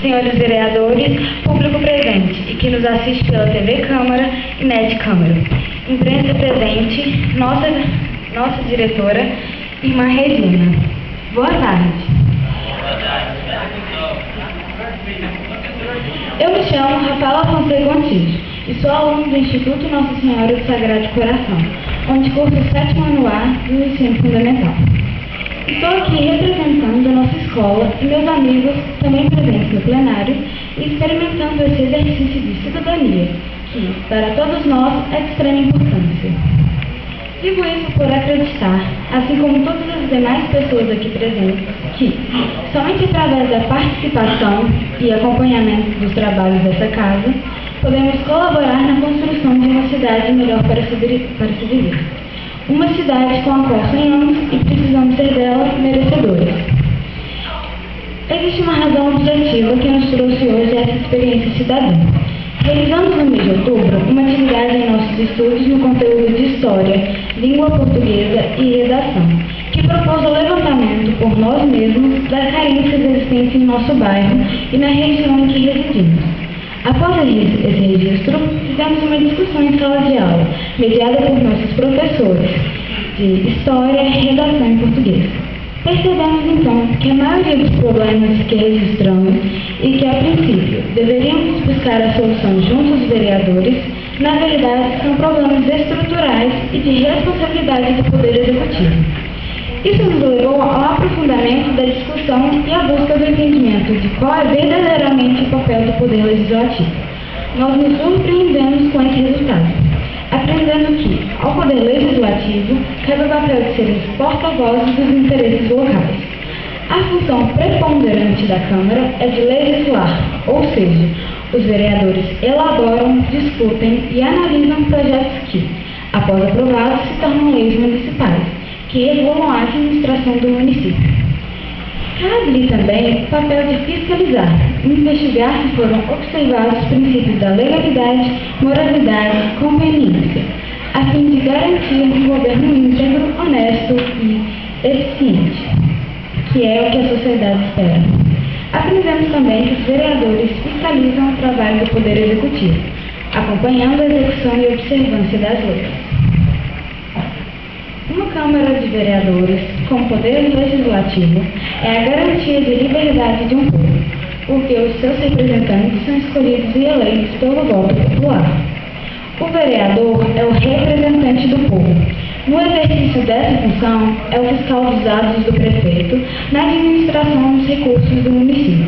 senhores vereadores, público presente e que nos assiste pela TV Câmara e NET Câmara. Imprensa presente, nossa diretora, irmã Regina. Boa tarde. Eu me chamo Rafaela Fonseca Gontijo e sou aluna do Instituto Nossa Senhora do Sagrado Coração, onde curso o 7º ano A do ensino fundamental. Estou aqui representando a nossa escola e meus amigos também presentes no plenário e experimentando esse exercício de cidadania, que, para todos nós, é de extrema importância. Digo isso por acreditar, assim como todas as demais pessoas aqui presentes, que, somente através da participação e acompanhamento dos trabalhos dessa casa, podemos colaborar na construção de uma cidade melhor para se viver. Uma cidade com a qual sonhamos e precisamos ser dela merecedores. Existe uma razão objetiva que nos trouxe hoje essa experiência cidadã. Realizamos no mês de outubro uma atividade em nossos estudos no conteúdo de História, Língua Portuguesa e Redação, que propôs o levantamento por nós mesmos das carências existentes em nosso bairro e na região em que residimos. Após esse registro, fizemos uma discussão em sala de aula, mediada por nossos professores de História, Redação e Português. Percebemos, então, que a maioria dos problemas que registramos e que, a princípio, deveríamos buscar a solução junto aos vereadores, na verdade, são problemas estruturais e de responsabilidade do Poder Executivo. Isso nos levou ao aprofundamento da discussão e à busca do entendimento de qual é verdadeiramente o papel do Poder Legislativo. Nós nos surpreendemos com esse resultado, aprendendo que, ao Poder Legislativo, cabe o papel de ser os porta-vozes dos interesses locais. A função preponderante da Câmara é de legislar, ou seja, os vereadores elaboram, discutem e analisam projetos que, após aprovados, se tornam leis municipais, que regulam a administração do município. Cabe-lhe também o papel de fiscalizar, investigar se foram observados os princípios da legalidade, moralidade e conveniência, a fim de garantir um governo íntegro, honesto e eficiente, que é o que a sociedade espera. Aprendemos também que os vereadores fiscalizam o trabalho do Poder Executivo, acompanhando a execução e observância das leis. Uma Câmara de Vereadores, como Poder Legislativo, é a garantia de liberdade de um povo, porque os seus representantes são escolhidos e eleitos pelo voto popular. O vereador é o representante do povo. No exercício dessa função, é o fiscal dos atos do prefeito na administração dos recursos do município.